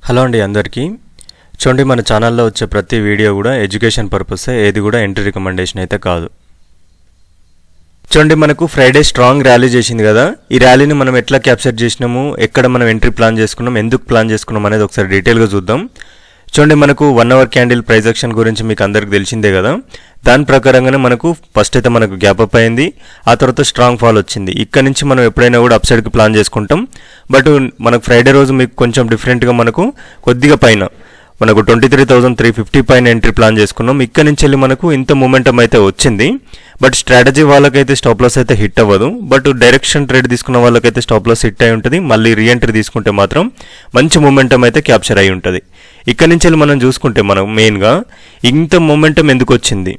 Hello అండి అందరికీ. చూడండి, మన ఛానల్లో వచ్చే ప్రతి వీడియో కూడా ఎడ్యుకేషన్ పర్పసే, ఏది కూడా ఎంట్రీ రికమెండేషన్ అయితే కాదు. చూడండి, మనకు ఫ్రైడే స్ట్రాంగ్ ర్యాలీ చేసింది కదా. ఈ ర్యాలీని మనం ఎట్లా క్యాప్చర్ చేసినాము, ఎక్కడ మనం ఎంట్రీ ప్లాన్ చేసుకున్నాం, ఎందుకు ప్లాన్ చేసుకున్నాం అనేది ఒకసారి డీటెయిల్గా చూద్దాం. చూడండి, మనకు 1 అవర్ క్యాండిల్ ప్రైస్ యాక్షన్ గురించి మీకు అందరికి తెలిసిందే కదా. దాని ప్రకారంగానే మనకు ఫస్ట్ అయితే మనకు గ్యాప్ అప్ అయింది, ఆ తర్వాత స్ట్రాంగ్ ఫాల్ వచ్చింది. ఇక్కడ నుంచి మనం ఎప్పుడైనా కూడా అప్ సైడ్కి ప్లాన్ చేసుకుంటాం. బట్ మనకు ఫ్రైడే రోజు మీకు కొంచెం డిఫరెంట్గా మనకు కొద్దిగా పైన మనకు 23,350 పైన ఎంట్రీ ప్లాన్ చేసుకున్నాం. ఇక్కడ నుంచి వెళ్ళి మనకు ఇంత మూమెంటం అయితే వచ్చింది. బట్ స్ట్రాటజీ వాళ్ళకైతే స్టాప్ లాస్ అయితే హిట్ అవ్వదు. బట్ డైరెక్షన్ ట్రేడ్ తీసుకున్న వాళ్ళకైతే స్టాప్ లాస్ హిట్ అయి ఉంటుంది. మళ్ళీ రీఎంట్రీ తీసుకుంటే మాత్రం మంచి మూమెంటం అయితే క్యాప్చర్ అయి ఉంటుంది. ఇక్కడ నుంచి వెళ్ళి మనం చూసుకుంటే మనం మెయిన్గా ఇంత మూమెంటం ఎందుకు వచ్చింది,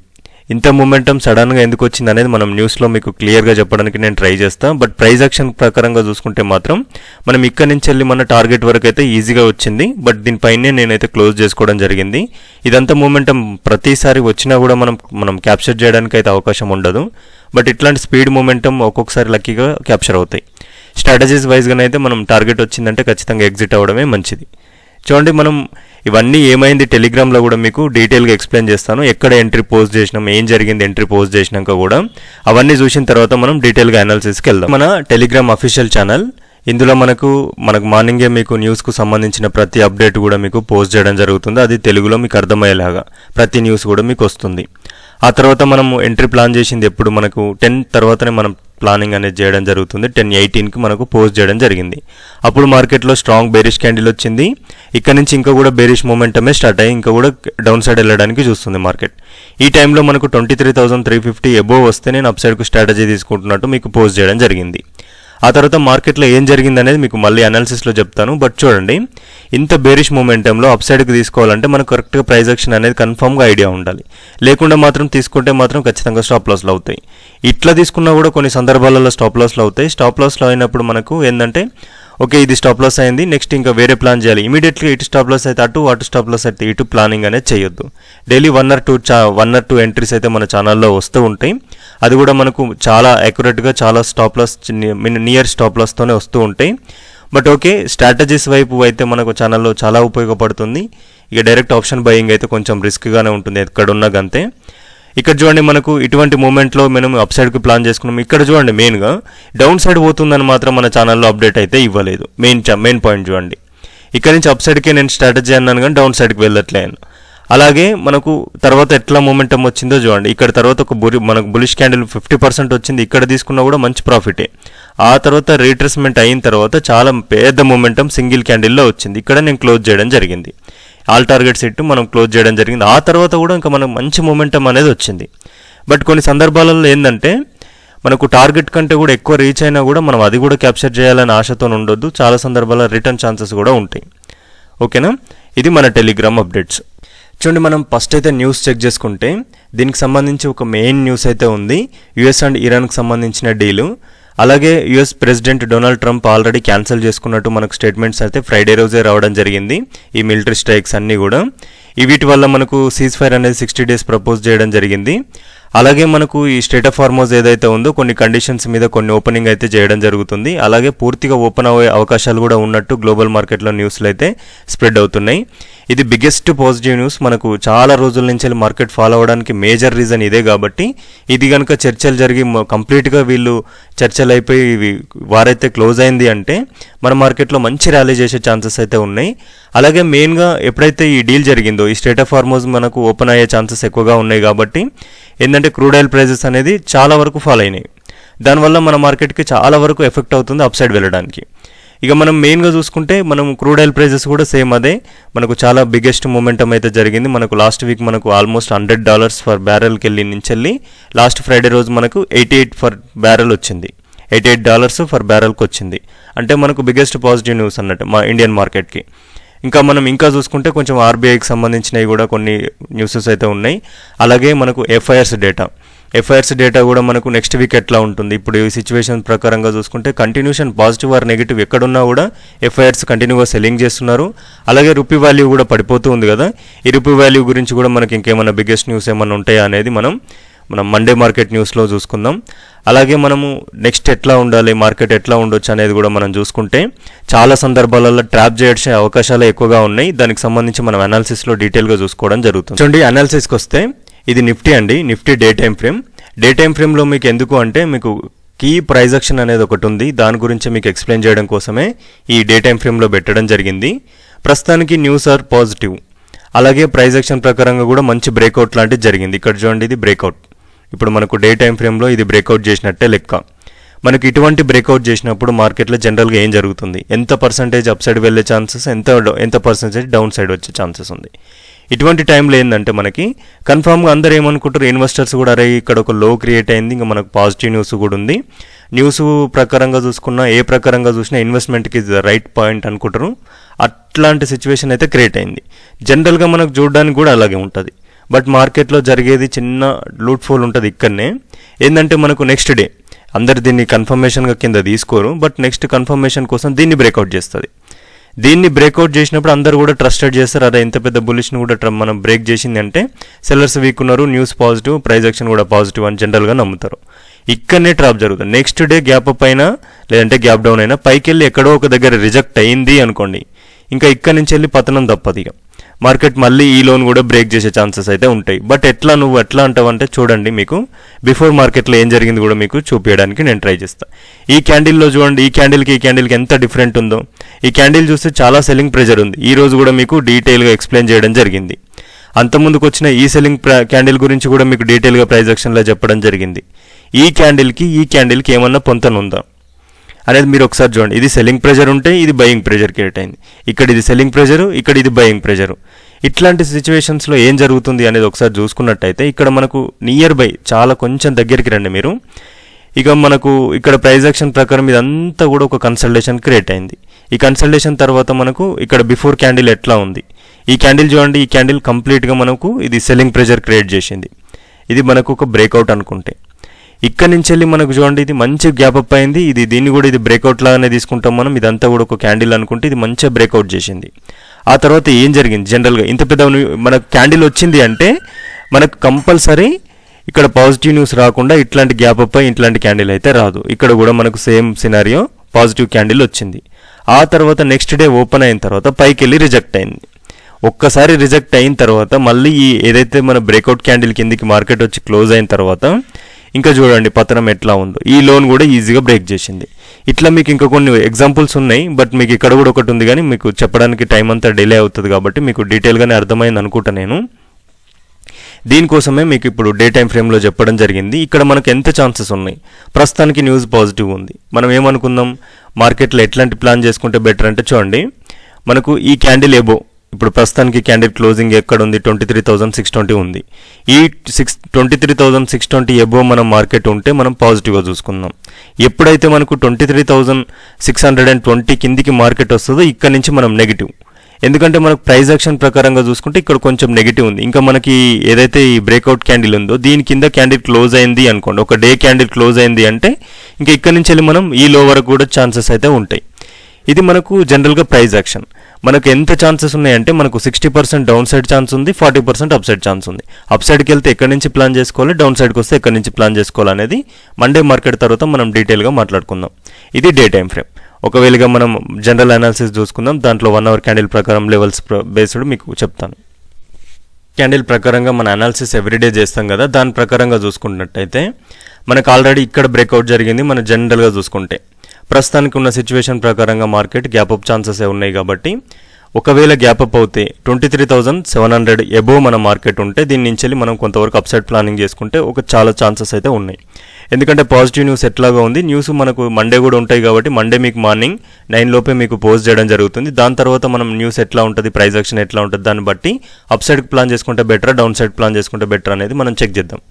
ఇంత మూమెంటం సడన్గా ఎందుకు వచ్చింది అనేది మనం న్యూస్లో మీకు క్లియర్గా చెప్పడానికి నేను ట్రై చేస్తాను. బట్ ప్రైస్ యాక్షన్ ప్రకారంగా చూసుకుంటే మాత్రం మనం ఇక్కడ నుంచి వెళ్ళి మన టార్గెట్ వరకు అయితే ఈజీగా వచ్చింది. బట్ దీనిపైనే నేనైతే క్లోజ్ చేసుకోవడం జరిగింది. ఇదంతా మూమెంటం ప్రతిసారి వచ్చినా కూడా మనం క్యాప్చర్ చేయడానికి అయితే అవకాశం ఉండదు. బట్ ఇట్లాంటి స్పీడ్ మూమెంటం ఒక్కొక్కసారి లక్కీగా క్యాప్చర్ అవుతాయి. స్ట్రాటజీస్ వైజ్గానైతే మనం టార్గెట్ వచ్చిందంటే ఖచ్చితంగా ఎగ్జిట్ అవ్వడమే మంచిది. చూడండి, మనం ఇవన్నీ ఏమైంది టెలిగ్రామ్లో కూడా మీకు డీటెయిల్గా ఎక్స్ప్లెయిన్ చేస్తాను. ఎక్కడ ఎంట్రీ పోస్ట్ చేసినాం, ఏం జరిగింది ఎంట్రీ పోస్ట్ చేసినాక కూడా అవన్నీ చూసిన తర్వాత మనం డీటెయిల్గా అనాలిసిస్కి వెళ్దాం. మన టెలిగ్రామ్ అఫీషియల్ ఛానల్, ఇందులో మనకు మార్నింగే మీకు న్యూస్కు సంబంధించిన ప్రతి అప్డేట్ కూడా మీకు పోస్ట్ చేయడం జరుగుతుంది. అది తెలుగులో మీకు అర్థమయ్యేలాగా ప్రతి న్యూస్ కూడా మీకు వస్తుంది. ఆ తర్వాత మనం ఎంట్రీ ప్లాన్ చేసింది ఎప్పుడు మనకు 10 తర్వాతనే మనం ప్లానింగ్ అనేది చేయడం జరుగుతుంది. 10:18కి మనకు పోస్ట్ చేయడం జరిగింది. అప్పుడు మార్కెట్లో స్ట్రాంగ్ బేరిష్ క్యాండిల్ వచ్చింది. ఇక్కడ నుంచి ఇంకా కూడా బేరిష్ మూమెంటమే స్టార్ట్ అయ్యి ఇంకా కూడా డౌన్ సైడ్ వెళ్ళడానికి చూస్తుంది మార్కెట్. ఈ టైంలో మనకు 23,350 అబోవ్ వస్తే నేను అప్ సైడ్కు స్ట్రాటజీ తీసుకుంటున్నట్టు మీకు పోస్ట్ చేయడం జరిగింది. ఆ తర్వాత మార్కెట్లో ఏం జరిగింది అనేది మీకు మళ్ళీ అనాలిసిస్లో చెప్తాను. బట్ చూడండి, ఇంత బేరిష్ మూమెంటంలో అప్ సైడ్కి తీసుకోవాలంటే మనకు కరెక్ట్గా ప్రైస్ యాక్షన్ అనేది కన్ఫర్మ్గా ఐడియా ఉండాలి. లేకుండా మాత్రం తీసుకుంటే మాత్రం ఖచ్చితంగా స్టాప్ లాస్లు అవుతాయి. ఇట్లా తీసుకున్నా కూడా కొన్ని సందర్భాలలో స్టాప్ లాస్లు అవుతాయి. స్టాప్ లాస్లో అయినప్పుడు మనకు ఏంటంటే ఓకే, ఇది స్టాప్ లాస్ అయింది, నెక్స్ట్ ఇంకా వేరే ప్లాన్ చేయాలి. ఇమీడియట్గా ఇటు స్టాప్ లాస్ అయితే అటు స్టాప్ లాస్ అయితే ఇటు ప్లానింగ్ అనేది చేయొద్దు. డైలీ 1 or 2 ఎంట్రీస్ అయితే మన ఛానల్లో వస్తూ ఉంటాయి. అది కూడా మనకు చాలా యాక్యురేట్గా చాలా స్టాప్ లాస్ నియర్ స్టాప్ లాస్తోనే వస్తూ ఉంటాయి. బట్ ఓకే, స్ట్రాటజీస్ వైపు అయితే మనకు ఛానల్లో చాలా ఉపయోగపడుతుంది. ఇక డైరెక్ట్ ఆప్షన్ బయింగ్ అయితే కొంచెం రిస్క్గానే ఉంటుంది ఎక్కడున్నా గంతే. ఇక్కడ చూడండి, మనకు ఇటువంటి మూమెంట్లో మనం అప్ సైడ్కి ప్లాన్ చేసుకున్నాం. ఇక్కడ చూడండి, మెయిన్గా డౌన్ సైడ్ పోతుందని మాత్రం మన ఛానల్లో అప్డేట్ అయితే ఇవ్వలేదు. మెయిన్ పాయింట్ చూడండి, ఇక్కడ నుంచి అప్ సైడ్కే నేను స్ట్రాటజీ అన్నాను కానీ డౌన్ సైడ్కి వెళ్ళట్లేను. అలాగే మనకు తర్వాత ఎట్లా మూమెంటం వచ్చిందో చూడండి. ఇక్కడ తర్వాత మనకు బులిష్ క్యాండిల్ 50% వచ్చింది. ఇక్కడ తీసుకున్నా కూడా మంచి ప్రాఫిటే. ఆ తర్వాత రీట్రేస్మెంట్ అయిన తర్వాత చాలా పెద్ద మూమెంటం సింగిల్ క్యాండిల్లో వచ్చింది. ఇక్కడ నేను క్లోజ్ చేయడం జరిగింది. ఆల్ టార్గెట్స్ ఇట్టు మనం క్లోజ్ చేయడం జరిగింది. ఆ తర్వాత కూడా ఇంకా మనకు మంచి మూమెంటం అనేది వచ్చింది. బట్ కొన్ని సందర్భాలలో ఏంటంటే మనకు టార్గెట్ కంటే కూడా ఎక్కువ రీచ్ అయినా కూడా మనం అది కూడా క్యాప్చర్ చేయాలనే ఆశతో ఉండొద్దు. చాలా సందర్భాల్లో రిటర్న్ ఛాన్సెస్ కూడా ఉంటాయి. ఓకేనా, ఇది మన టెలిగ్రామ్ అప్డేట్స్. చూడండి, మనం ఫస్ట్ అయితే న్యూస్ చెక్ చేసుకుంటే దీనికి సంబంధించి ఒక మెయిన్ న్యూస్ అయితే ఉంది. యుఎస్ అండ్ ఇరాన్కి సంబంధించిన డీలు. అలాగే US president Donald Trump already cancel చేసుకున్నట్టు మనకు స్టేట్మెంట్స్ అయితే ఫ్రైడే రోజే రావడం జరిగింది. ఈ మిలిటరీ స్ట్రైక్స్ అన్నీ కూడా వీటి వల్ల మనకు సీజ్ ఫైర్ అనేది 60 days ప్రపోజ్ చేయడం జరిగింది. అలాగే మనకు ఈ స్టేట్ ఆఫ్ హార్మోజ్ ఏదైతే ఉందో కొన్ని కండిషన్స్ మీద కొన్ని ఓపెనింగ్ అయితే చేయడం జరుగుతుంది. అలాగే పూర్తిగా ఓపెన్ అయ్యే అవకాశాలు కూడా ఉన్నట్టు గ్లోబల్ మార్కెట్లో న్యూస్లు అయితే స్ప్రెడ్ అవుతున్నాయి. ఇది బిగ్గెస్ట్ పాజిటివ్ న్యూస్. మనకు చాలా రోజుల నుంచి మార్కెట్ ఫాలో అవ్వడానికి మేజర్ రీజన్ ఇదే. కాబట్టి ఇది కనుక చర్చలు జరిగి కంప్లీట్గా వీళ్ళు చర్చలు అయిపోయి వారైతే క్లోజ్ అయింది అంటే మన మార్కెట్లో మంచి ర్యాలీ చేసే ఛాన్సెస్ అయితే ఉన్నాయి. అలాగే మెయిన్గా ఎప్పుడైతే ఈ డీల్ జరిగిందో ఈ స్టేట్ ఆఫ్ హార్మోజ్ మనకు ఓపెన్ అయ్యే ఛాన్సెస్ ఎక్కువగా ఉన్నాయి. కాబట్టి ఏంటంటే క్రూడ్ ఆయిల్ ప్రైజెస్ అనేది చాలా వరకు ఫాల్ అయినాయి. దానివల్ల మన మార్కెట్కి చాలా వరకు ఎఫెక్ట్ అవుతుంది అప్ సైడ్ వెళ్ళడానికి. ఇక మనం మెయిన్గా చూసుకుంటే మనం క్రూడ్ ఆయిల్ ప్రైజెస్ కూడా సేమ్ అదే. మనకు చాలా బిగ్గెస్ట్ మూమెంటం అయితే జరిగింది. మనకు లాస్ట్ వీక్ మనకు ఆల్మోస్ట్ $100 ఫర్ బ్యారెల్కి వెళ్ళి లాస్ట్ ఫ్రైడే రోజు మనకు 88 ఫర్ బ్యారెల్ వచ్చింది. $88 ఫర్ బ్యారెల్కి వచ్చింది. అంటే మనకు బిగ్గెస్ట్ పాజిటివ్ న్యూస్ అన్నట్టు మా ఇండియన్ మార్కెట్కి. మనం చూసుకుంటే కొంచెం ఆర్బీఐకి సంబంధించినవి కూడా కొన్ని న్యూసెస్ అయితే ఉన్నాయి. అలాగే మనకు ఎఫ్ఐఆర్స్ డేటా కూడా మనకు నెక్స్ట్ వీక్ ఎట్లా ఉంటుంది. ఇప్పుడు ఈ సిచ్యువేషన్ ప్రకారంగా చూసుకుంటే కంటిన్యూషన్ పాజిటివ్ ఆర్ నెగిటివ్ ఎక్కడున్నా కూడా ఎఫ్ఐఆర్స్ కంటిన్యూగా సెల్లింగ్ చేస్తున్నారు. అలాగే రూపీ వాల్యూ కూడా పడిపోతూ ఉంది కదా. ఈ రూపీ వాల్యూ గురించి కూడా మనకి ఇంకేమైనా బిగ్గెస్ట్ న్యూస్ ఏమైనా ఉంటాయా అనేది మనం మనం మండే మార్కెట్ న్యూస్లో చూసుకుందాం. అలాగే మనము నెక్స్ట్ ఎట్లా ఉండాలి, మార్కెట్ ఎట్లా ఉండొచ్చు అనేది కూడా మనం చూసుకుంటే చాలా సందర్భాలలో ట్రాప్ చేసే అవకాశాలు ఎక్కువగా ఉన్నాయి. దానికి సంబంధించి మనం అనాలిసిస్లో డీటెయిల్గా చూసుకోవడం జరుగుతుంది. చూడండి, అనాలిసిస్కి వస్తే ఇది నిఫ్టీ అండి, Nifty day time frame. Day time ఫ్రేమ్లో మీకు ఎందుకు అంటే మీకు కీ ప్రైజ్ యాక్షన్ అనేది ఒకటి ఉంది, దాని గురించి మీకు ఎక్స్ప్లెయిన్ చేయడం కోసమే ఈ డే టైం ఫ్రేమ్లో పెట్టడం జరిగింది. ప్రస్తుతానికి న్యూస్ ఆర్ పాజిటివ్. అలాగే ప్రైజ్ యాక్షన్ ప్రకారంగా కూడా మంచి బ్రేక్అవుట్ లాంటిది జరిగింది. ఇక్కడ చూడండి, ఇది బ్రేక్అవుట్. ఇప్పుడు మనకు డే టైం ఫ్రేమ్లో ఇది బ్రేక్అవుట్ చేసినట్టే లెక్క. మనకి ఇటువంటి బ్రేక్అవుట్ చేసినప్పుడు మార్కెట్లో జనరల్గా ఏం జరుగుతుంది, ఎంత పర్సంటేజ్ అప్ సైడ్ వెళ్ళే ఛాన్సెస్, ఎంత పర్సంటేజ్ డౌన్ సైడ్ వచ్చే ఛాన్సెస్ ఉంది. ఇటువంటి టైంలో ఏంటంటే మనకి కన్ఫామ్గా అందరూ ఏమనుకుంటారు, ఇన్వెస్టర్స్ కూడా అరే ఇక్కడ ఒక లో క్రియేట్ అయింది, ఇంకా మనకు పాజిటివ్ న్యూస్ కూడా ఉంది, న్యూస్ ప్రకారంగా చూసుకున్నా ఏ ప్రకారంగా చూసినా ఇన్వెస్ట్మెంట్కి ద రైట్ పాయింట్ అనుకుంటారు. అట్లాంటి సిచ్యువేషన్ అయితే క్రియేట్ అయింది. జనరల్గా మనకు చూడడానికి కూడా అలాగే ఉంటుంది. బట్ మార్కెట్లో జరిగేది చిన్న లూట్ ఫోల్ ఉంటుంది. ఇక్కడనే ఏంటంటే మనకు నెక్స్ట్ డే అందరు దీన్ని కన్ఫర్మేషన్గా కింద తీసుకోరు, బట్ నెక్స్ట్ కన్ఫర్మేషన్ కోసం దీన్ని బ్రేక్అవుట్ చేస్తుంది. దీన్ని బ్రేక్అవుట్ చేసినప్పుడు అందరూ కూడా ట్రస్టెడ్ చేస్తారు, అదే ఇంత పెద్ద బులిష్ని కూడా మనం బ్రేక్ చేసింది అంటే సెల్లర్స్ వీక్ ఉన్నారు, న్యూస్ పాజిటివ్, ప్రైజ్ యాక్షన్ కూడా పాజిటివ్ అని జనరల్గా నమ్ముతారు. ఇక్కడనే ట్రాప్ జరుగుతుంది. నెక్స్ట్ డే గ్యాప్ అప్ అయినా లేదంటే గ్యాప్ డౌన్ అయినా పైకి వెళ్ళి ఎక్కడో ఒక దగ్గర రిజెక్ట్ అయింది అనుకోండి, ఇంకా ఇక్కడ నుంచి వెళ్ళి పతనం తప్పదు. ఇక మార్కెట్ మళ్ళీ ఈ లోన్ కూడా బ్రేక్ చేసే ఛాన్సెస్ అయితే ఉంటాయి. బట్ నువ్వు ఎట్లా అంటావంటే చూడండి, మీకు బిఫోర్ మార్కెట్లో ఏం జరిగింది కూడా మీకు చూపించడానికి నేను ట్రై చేస్తాను. ఈ క్యాండిల్లో చూడండి, ఈ క్యాండిల్కి ఎంత డిఫరెంట్ ఉందో. ఈ క్యాండిల్ చూస్తే చాలా సెల్లింగ్ ప్రెజర్ ఉంది. ఈ రోజు కూడా మీకు డీటెయిల్గా ఎక్స్ప్లెయిన్ చేయడం జరిగింది. అంతకుముందుకు వచ్చిన ఈ సెల్లింగ్ క్యాండిల్ గురించి కూడా మీకు డీటెయిల్గా ప్రైజ్ యాక్షన్లో చెప్పడం జరిగింది. ఈ క్యాండిల్కి ఏమన్నా పొంతనుందా అనేది మీరు ఒకసారి చూడండి. ఇది సెల్లింగ్ ప్రెజర్ ఉంటే ఇది బయింగ్ ప్రెజర్ క్రియేట్ అయింది. ఇక్కడ ఇది సెల్లింగ్ ప్రెజరు, ఇక్కడ ఇది బయింగ్ ప్రెజరు. ఇట్లాంటి సిచ్యువేషన్స్లో ఏం జరుగుతుంది అనేది ఒకసారి చూసుకున్నట్టయితే ఇక్కడ మనకు నియర్ బై చాలా కొంచెం దగ్గరికి రండి మీరు. ఇక మనకు ఇక్కడ ప్రైజ్ యాక్షన్ ప్రకారం ఇదంతా కూడా ఒక కన్సల్టేషన్ క్రియేట్ అయింది. ఈ కన్సల్టేషన్ తర్వాత మనకు ఇక్కడ బిఫోర్ క్యాండిల్ ఎట్లా ఉంది, ఈ క్యాండిల్ చూడండి, ఈ క్యాండిల్ కంప్లీట్గా మనకు ఇది సెల్లింగ్ ప్రెజర్ క్రియేట్ చేసింది. ఇది మనకు ఒక బ్రేక్అవుట్ అనుకుంటే ఇక్కడ నుంచి వెళ్ళి మనకు చూడండి ఇది మంచి గ్యాప్ అప్ అయింది. దీన్ని కూడా ఇది బ్రేక్అవుట్ లాగానే తీసుకుంటాం మనం. ఇదంతా కూడా ఒక క్యాండిల్ అనుకుంటే ఇది మంచిగా బ్రేక్అవుట్ చేసింది. ఆ తర్వాత ఏం జరిగింది, జనరల్గా ఇంత పెద్ద మనకు క్యాండిల్ వచ్చింది అంటే మనకు కంపల్సరీ ఇక్కడ పాజిటివ్ న్యూస్ రాకుండా ఇట్లాంటి గ్యాప్ అప్ అయి ఇట్లాంటి క్యాండిల్ అయితే రాదు. ఇక్కడ కూడా మనకు సేమ్ సినారియో, పాజిటివ్ క్యాండిల్ వచ్చింది. ఆ తర్వాత నెక్స్ట్ డే ఓపెన్ అయిన తర్వాత పైకి వెళ్ళి రిజెక్ట్ అయింది. ఒక్కసారి రిజెక్ట్ అయిన తర్వాత మళ్ళీ ఏదైతే మన బ్రేక్అవుట్ క్యాండిల్ కిందికి మార్కెట్ వచ్చి క్లోజ్ అయిన తర్వాత ఇంకా చూడండి పతనం ఎట్లా ఉందో. ఈ లోన్ కూడా ఈజీగా బ్రేక్ చేసింది. ఇట్లా మీకు ఇంకా కొన్ని ఎగ్జాంపుల్స్ ఉన్నాయి, బట్ మీకు ఇక్కడ కూడా ఒకటి ఉంది, కానీ మీకు చెప్పడానికి టైం అంతా డిలే అవుతుంది కాబట్టి మీకు డీటెయిల్గానే అర్థమైంది అనుకుంటా నేను. దీనికోసమే మీకు ఇప్పుడు డే టైం ఫ్రేమ్లో చెప్పడం జరిగింది. ఇక్కడ మనకు ఎంత ఛాన్సెస్ ఉన్నాయి, ప్రస్తుతానికి న్యూస్ పాజిటివ్ ఉంది. మనం ఏమనుకుందాం, మార్కెట్లో ఎట్లాంటి ప్లాన్ చేసుకుంటే బెటర్ అంటే చూడండి, మనకు ఈ క్యాండిల్ ఎబో ఇప్పుడు ప్రస్తుతానికి క్యాండిల్ క్లోజింగ్ ఎక్కడ ఉంది, 23,620 ఉంది. ఈ 23,620 ఎబో మనం మార్కెట్ ఉంటే మనం పాజిటివ్గా చూసుకుందాం. ఎప్పుడైతే మనకు 23,620 కిందికి మార్కెట్ వస్తుందో ఇక్కడ నుంచి మనం నెగిటివ్. ఎందుకంటే మనకు ప్రైజ్ యాక్షన్ ప్రకారంగా చూసుకుంటే ఇక్కడ కొంచెం నెగిటివ్ ఉంది. ఇంకా మనకి ఏదైతే ఈ బ్రేక్అవుట్ క్యాండిల్ ఉందో దీని కింద క్యాండిల్ క్లోజ్ అయింది అనుకోండి, ఒక డే క్యాండిల్ క్లోజ్ అయింది అంటే ఇంకా ఇక్కడ నుంచి వెళ్ళి మనం ఈ లో వరకు కూడా ఛాన్సెస్ అయితే ఉంటాయి. ఇది మనకు జనరల్గా ప్రైజ్ యాక్షన్. మనకు ఎంత ఛాన్సెస్ ఉన్నాయంటే మనకు 60% డౌన్ సైడ్ ఛాన్స్ ఉంది, 40% అప్ సైడ్ ఛాన్స్ ఉంది. అప్ సైడ్కి వెళ్తే ఎక్కడి నుంచి ప్లాన్ చేసుకోవాలి, డౌన్ సైడ్కి వస్తే ఎక్కడి నుంచి ప్లాన్ చేసుకోవాలి అనేది మండే మార్కెట్ తర్వాత మనం డీటెయిల్గా మాట్లాడుకుందాం. ఇది డే టైం ఫ్రేమ్. ఒకవేళగా మనం జనరల్ అనాలిసిస్ చూసుకుందాం, దాంట్లో 1 అవర్ క్యాండిల్ ప్రకారం లెవెల్స్ బేస్డ్ మీకు చెప్తాను. క్యాండిల్ ప్రకారంగా మన అనాలిసిస్ ఎవ్రీడే చేస్తాం కదా, దాని ప్రకారంగా చూసుకున్నట్టయితే మనకు ఆల్రెడీ ఇక్కడ బ్రేక్అవుట్ జరిగింది. మనం జనరల్గా చూసుకుంటే ప్రస్తుతానికి ఉన్న సిచ్యువేషన్ ప్రకారంగా మార్కెట్ గ్యాప్ అప్ ఛాన్సెస్ ఉన్నాయి కాబట్టి ఒకవేళ గ్యాప్ అప్ అవుతే 23,700 ఎబో మన మార్కెట్ ఉంటే దీని నుంచి వెళ్ళి మనం కొంతవరకు అప్సైడ్ ప్లానింగ్ చేసుకుంటే చాలా ఛాన్సెస్ అయితే ఉన్నాయి. ఎందుకంటే పాజిటివ్ న్యూస్ ఎట్లాగా ఉంది, న్యూస్ మనకు మండే కూడా ఉంటాయి కాబట్టి మండే మీకు మార్నింగ్ 9 లోపే మీకు పోస్ట్ చేయడం జరుగుతుంది. దాని తర్వాత మనం న్యూస్ ఎట్లా ఉంటుంది, ప్రైజ్ యాక్షన్ ఎట్లా ఉంటుంది, దాన్ని బట్టి అప్ సైడ్కి ప్లాన్ చేసుకుంటే బెటర్, డౌన్ సైడ్ ప్లాన్ చేసుకుంటే బెటర్ అనేది మనం చెక్ చేద్దాం.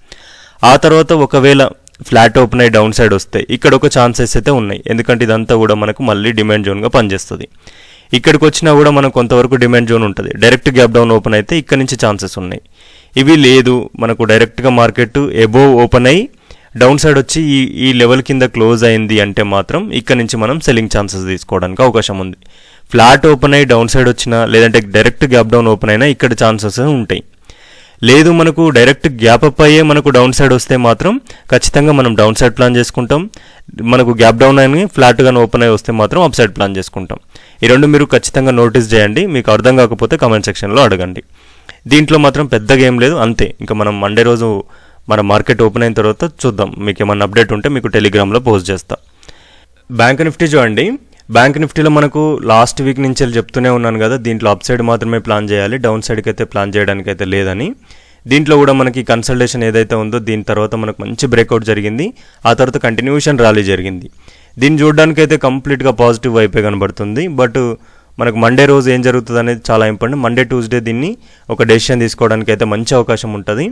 ఆ తర్వాత ఒకవేళ ఫ్లాట్ ఓపెన్ అయ్యి డౌన్ సైడ్ వస్తే ఇక్కడ ఒక ఛాన్సెస్ అయితే ఉన్నాయి. ఎందుకంటే ఇదంతా కూడా మనకు మళ్ళీ డిమాండ్ జోన్గా పనిచేస్తుంది. ఇక్కడికి వచ్చినా కూడా మనకు కొంతవరకు డిమాండ్ జోన్ ఉంటుంది. డైరెక్ట్ గ్యాప్ డౌన్ ఓపెన్ అయితే ఇక్కడ నుంచి ఛాన్సెస్ ఉన్నాయి. ఇవి లేదు, మనకు డైరెక్ట్గా మార్కెట్ ఎబోవ్ ఓపెన్ అయ్యి డౌన్ సైడ్ వచ్చి ఈ లెవెల్ కింద క్లోజ్ అయింది అంటే మాత్రం ఇక్కడ నుంచి మనం సెల్లింగ్ ఛాన్సెస్ తీసుకోవడానికి అవకాశం ఉంది. ఫ్లాట్ ఓపెన్ అయ్యి డౌన్ సైడ్ వచ్చినా లేదంటే డైరెక్ట్ గ్యాప్ డౌన్ ఓపెన్ అయినా ఇక్కడ ఛాన్సెస్ ఉంటాయి. లేదు మనకు డైరెక్ట్ గ్యాప్ అప్ అయ్యే మనకు డౌన్ సైడ్ వస్తే మాత్రం ఖచ్చితంగా మనం డౌన్ సైడ్ ప్లాన్ చేసుకుంటాం. మనకు గ్యాప్ డౌన్ అని ఫ్లాట్గా ఓపెన్ అయ్యి వస్తే మాత్రం అప్ సైడ్ ప్లాన్ చేసుకుంటాం. ఈ రెండు మీరు ఖచ్చితంగా నోటీస్ చేయండి. మీకు అర్థం కాకపోతే కామెంట్ సెక్షన్లో అడగండి. దీంట్లో మాత్రం పెద్దగా ఏం లేదు, అంతే. ఇంకా మనం మండే రోజు మన మార్కెట్ ఓపెన్ అయిన తర్వాత చూద్దాం. మీకు ఏమన్నా అప్డేట్ ఉంటే మీకు టెలిగ్రామ్లో పోస్ట్ చేస్తా. బ్యాంక్ నిఫ్టీ చూడండి. బ్యాంక్ నిఫ్టీలో మనకు లాస్ట్ వీక్ నుంచి చెప్తూనే ఉన్నాను కదా, దీంట్లో అప్ సైడ్ మాత్రమే ప్లాన్ చేయాలి, డౌన్ సైడ్కి అయితే ప్లాన్ చేయడానికి అయితే లేదని. దీంట్లో కూడా మనకి కన్సల్టేషన్ ఏదైతే ఉందో దీని తర్వాత మనకు మంచి బ్రేక్అవుట్ జరిగింది. ఆ తర్వాత కంటిన్యూషన్ ర్యాలీ జరిగింది. దీన్ని చూడడానికి అయితే కంప్లీట్గా పాజిటివ్ వైపే కనబడుతుంది. బట్ మనకు మండే రోజు ఏం జరుగుతుంది అనేది చాలా ఇంపార్టెంట్. మండే ట్యూస్డే దీన్ని ఒక డెసిషన్ తీసుకోవడానికి అయితే మంచి అవకాశం ఉంటుంది.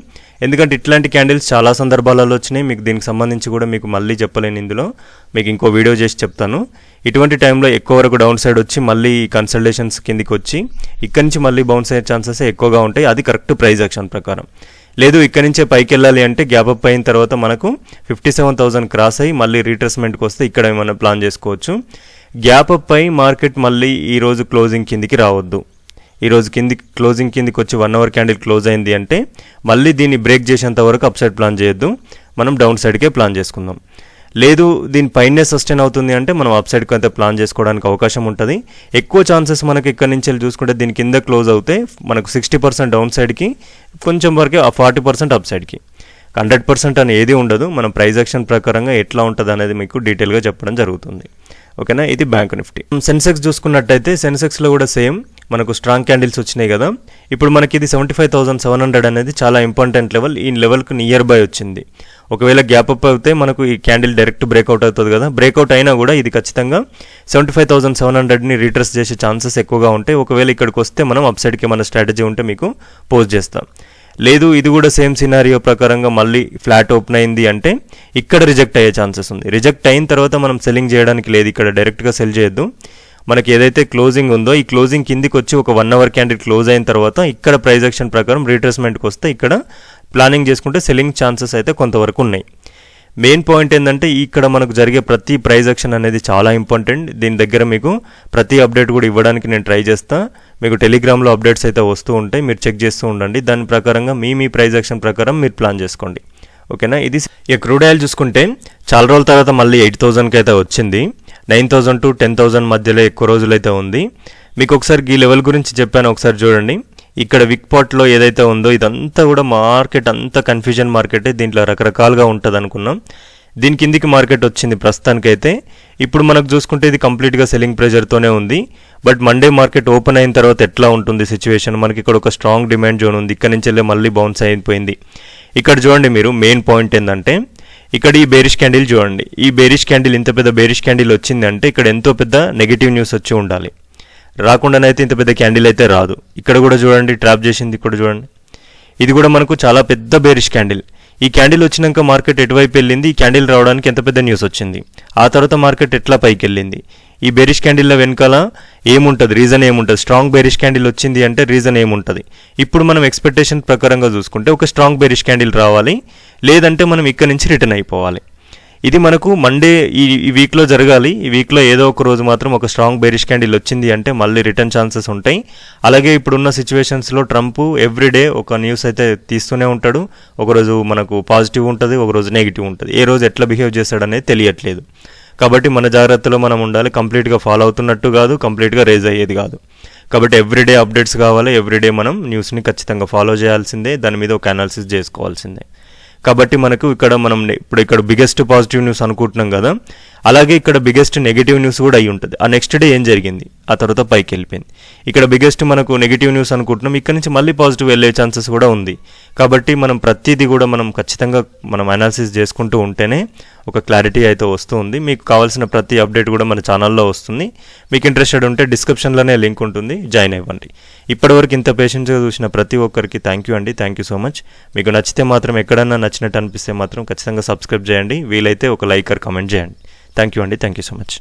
ఎందుకంటే ఇట్లాంటి క్యాండిల్స్ చాలా సందర్భాలలో వచ్చినాయి. మీకు దీనికి సంబంధించి కూడా మీకు మళ్ళీ చెప్పలేను, ఇందులో మీకు ఇంకో వీడియో చేసి చెప్తాను. ఇటువంటి టైంలో ఎక్కువ వరకు డౌన్ సైడ్ వచ్చి మళ్ళీ కన్సల్టేషన్స్ కిందికి వచ్చి ఇక్కడి నుంచి మళ్ళీ బౌన్స్ అయ్యే ఛాన్సెస్ ఎక్కువగా ఉంటాయి. అది కరెక్ట్ ప్రైస్ యాక్షన్ ప్రకారం. లేదు ఇక్కడి నుంచే పైకి వెళ్ళాలి అంటే గ్యాప్ అప్ అయిన తర్వాత మనకు 57,000 క్రాస్ అయ్యి మళ్ళీ రీట్రేస్మెంట్కి వస్తే ఇక్కడ ఏమైనా ప్లాన్ చేసుకోవచ్చు. గ్యాప్ అప్ అయి మార్కెట్ మళ్ళీ ఈరోజు క్లోజింగ్ కిందికి రావద్దు. ఈరోజు క్లోజింగ్ కిందికి వచ్చి 1 అవర్ క్యాండిల్ క్లోజ్ అయింది అంటే మళ్ళీ దీన్ని బ్రేక్ చేసేంత వరకు అప్ సైడ్ ప్లాన్ చేయొద్దు, మనం డౌన్ సైడ్కే ప్లాన్ చేసుకుందాం. లేదు దీని పైనే సస్టైన్ అవుతుంది అంటే మనం అప్ సైడ్కి అయితే ప్లాన్ చేసుకోవడానికి అవకాశం ఉంటుంది. ఎక్కువ ఛాన్సెస్ మనకి ఇక్కడ నుంచి చూసుకుంటే దీని కింద క్లోజ్ అవుతే మనకు 60% డౌన్ సైడ్కి, కొంచెం వరకే 40% అప్ సైడ్కి. 100% అని ఏది ఉండదు. మనం ప్రైస్ యాక్షన్ ప్రకారంగా ఎట్లా ఉంటుంది అనేది మీకు డీటెయిల్గా చెప్పడం జరుగుతుంది. ఓకేనా, ఇది బ్యాంక్ నిఫ్టీ. సెన్సెక్స్ చూసుకున్నట్టయితే సెన్సెక్స్లో కూడా సేమ్ మనకు స్ట్రాంగ్ క్యాండిల్స్ వచ్చినాయి కదా. ఇప్పుడు మనకి ఇది 75,700 అనేది చాలా ఇంపార్టెంట్ లెవెల్. ఈ లెవెల్కి నియర్ బై వచ్చింది. ఒకవేళ గ్యాప్ అప్ అయితే మనకు ఈ క్యాండిల్ డైరెక్ట్ బ్రేక్అవుట్ అవుతుంది కదా. బ్రేక్అవుట్ అయినా కూడా ఇది ఖచ్చితంగా 75,700ని రీట్రెస్ చేసే ఛాన్సెస్ ఎక్కువగా ఉంటాయి. ఒకవేళ ఇక్కడికి వస్తే మనం అప్ సైడ్కి ఏమైనా స్ట్రాటజీ ఉంటే మీకు పోస్ట్ చేస్తాం. లేదు ఇది కూడా సేమ్ సినారియో ప్రకారంగా మళ్ళీ ఫ్లాట్ ఓపెన్ అయింది అంటే ఇక్కడ రిజెక్ట్ అయ్యే ఛాన్సెస్ ఉంది. రిజెక్ట్ అయిన తర్వాత మనం సెల్లింగ్ చేయడానికి లేదు, ఇక్కడ డైరెక్ట్గా సెల్ చేయొద్దు. మనకి ఏదైతే క్లోజింగ్ ఉందో ఈ క్లోజింగ్ కిందికి వచ్చి ఒక 1 అవర్ క్యాండిల్ క్లోజ్ అయిన తర్వాత ఇక్కడ ప్రైస్ యాక్షన్ ప్రకారం రీట్రేస్మెంట్కి వస్తే ఇక్కడ ప్లానింగ్ చేసుకుంటే సెల్లింగ్ ఛాన్సెస్ అయితే కొంతవరకు ఉన్నాయి. మెయిన్ పాయింట్ ఏంటంటే ఇక్కడ మనకు జరిగే ప్రతి ప్రైస్ యాక్షన్ అనేది చాలా ఇంపార్టెంట్. దీని దగ్గర మీకు ప్రతి అప్డేట్ కూడా ఇవ్వడానికి నేను ట్రై చేస్తా. మీకు టెలిగ్రామ్లో అప్డేట్స్ అయితే వస్తూ ఉంటాయి, మీరు చెక్ చేస్తూ ఉండండి. దాని ప్రకారంగా మీ ప్రైస్ యాక్షన్ ప్రకారం మీరు ప్లాన్ చేసుకోండి. ఓకేనా, ఇది ఇక క్రూడ్ ఆయిల్ చూసుకుంటే చాలా రోజుల తర్వాత మళ్ళీ 8,000కి అయితే వచ్చింది. 9,000 to 10,000 మధ్యలో ఎక్కువ రోజులైతే ఉంది. మీకు ఒకసారి ఈ లెవెల్ గురించి చెప్పాను, ఒకసారి చూడండి. ఇక్కడ విక్పాట్లో ఏదైతే ఉందో ఇదంతా కూడా మార్కెట్ అంతా కన్ఫ్యూజన్ మార్కెటే. దీంట్లో రకరకాలుగా ఉంటుంది అనుకున్నాం. దీని కిందికి మార్కెట్ వచ్చింది ప్రస్తుతానికైతే. ఇప్పుడు మనకు చూసుకుంటే ఇది కంప్లీట్గా సెల్లింగ్ ప్రెజర్తోనే ఉంది. బట్ మండే మార్కెట్ ఓపెన్ అయిన తర్వాత ఎట్లా ఉంటుంది సిచ్యువేషన్, మనకి ఇక్కడ ఒక స్ట్రాంగ్ డిమాండ్ జోన్ ఉంది. ఇక్కడ నుంచి వెళ్ళి మళ్ళీ బౌన్స్ అయిపోయింది. ఇక్కడ చూడండి మీరు, మెయిన్ పాయింట్ ఏంటంటే ఇక్కడ ఈ బేరిష్ క్యాండిల్ చూడండి. ఈ బేరిష్ క్యాండిల్, ఇంత పెద్ద బేరిష్ క్యాండిల్ వచ్చింది అంటే ఇక్కడ ఎంతో పెద్ద నెగిటివ్ న్యూస్ వచ్చి ఉండాలి. రాకుండానైతే ఇంత పెద్ద క్యాండిల్ అయితే రాదు. ఇక్కడ కూడా చూడండి ట్రాప్ చేసింది, ఇక్కడ చూడండి. ఇది కూడా మనకు చాలా పెద్ద బేరిష్ క్యాండిల్. ఈ క్యాండిల్ వచ్చినాక మార్కెట్ ఎటువైపు వెళ్ళింది, ఈ క్యాండిల్ రావడానికి ఎంత పెద్ద న్యూస్ వచ్చింది, ఆ తర్వాత మార్కెట్ ఎట్లా పైకి వెళ్ళింది, ఈ బేరిష్ క్యాండిల్లో వెనకాల ఏముంటుంది, రీజన్ ఏముంటుంది. స్ట్రాంగ్ బేరిష్ క్యాండిల్ వచ్చింది అంటే రీజన్ ఏముంటుంది. ఇప్పుడు మనం ఎక్స్పెక్టేషన్ ప్రకారంగా చూసుకుంటే ఒక స్ట్రాంగ్ బేరిష్ క్యాండిల్ రావాలి, లేదంటే మనం ఇక్కడ నుంచి రిటర్న్ అయిపోవాలి. ఇది మనకు మండే ఈ వీక్లో జరగాలి. ఈ వీక్లో ఏదో ఒక రోజు మాత్రం ఒక స్ట్రాంగ్ బేరిష్ క్యాండిల్ వచ్చింది అంటే మళ్ళీ రిటర్న్ ఛాన్సెస్ ఉంటాయి. అలాగే ఇప్పుడున్న సిచ్యువేషన్స్లో ట్రంప్ ఎవ్రీడే ఒక న్యూస్ అయితే తీస్తూనే ఉంటాడు. ఒకరోజు మనకు పాజిటివ్ ఉంటుంది, ఒకరోజు నెగిటివ్ ఉంటుంది. ఏ రోజు ఎట్లా బిహేవ్ చేస్తాడనేది తెలియట్లేదు. కాబట్టి మన జాగ్రత్తలో మనం ఉండాలి. కంప్లీట్గా ఫాలో అవుతున్నట్టు కాదు, కంప్లీట్గా రేజ్ అయ్యేది కాదు. కాబట్టి ఎవ్రీడే అప్డేట్స్ కావాలి. ఎవ్రీడే మనం న్యూస్ని ఖచ్చితంగా ఫాలో చేయాల్సిందే, దాని మీద ఒక అనాలిసిస్ చేసుకోవాల్సిందే. కాబట్టి మనకు ఇప్పుడు ఇక్కడ బిగ్గెస్ట్ పాజిటివ్ న్యూస్ అనుకుంటున్నాం కదా, అలాగే ఇక్కడ బిగ్గెస్ట్ నెగిటివ్ న్యూస్ కూడా అయి ఉంటుంది. ఆ నెక్స్ట్ డే ఏం జరిగింది, ఆ తర్వాత పైకి వెళ్ళిపోయింది. ఇక్కడ బిగ్గెస్ట్ మనకు నెగిటివ్ న్యూస్ అనుకుంటున్నాం, ఇక్కడ నుంచి మళ్ళీ పాజిటివ్ వెళ్ళే ఛాన్సెస్ కూడా ఉంది. కాబట్టి మనం ప్రతిదీ కూడా మనం ఖచ్చితంగా మనం అనాలిసిస్ చేసుకుంటూ ఉంటేనే ఒక క్లారిటీ అయితే వస్తుంది. మీకు కావాల్సిన ప్రతి అప్డేట్ కూడా మన ఛానల్లో వస్తుంది. మీకు ఇంట్రెస్టెడ్ ఉంటే డిస్క్రిప్షన్లోనే లింక్ ఉంటుంది, జాయిన్ అవ్వండి. ఇప్పటివరకు ఇంత పేషెన్స్గా చూసిన ప్రతి ఒక్కరికి థ్యాంక్ యూ అండి, థ్యాంక్ యూ సో మచ్. మీకు నచ్చితే మాత్రం, ఎక్కడన్నా నచ్చినట్టు అనిపిస్తే మాత్రం ఖచ్చితంగా సబ్స్క్రైబ్ చేయండి. వీలైతే ఒక లైక్ ఆర్ కమెంట్ చేయండి. థ్యాంక్ యూ అండి, థ్యాంక్ యూ సో మచ్.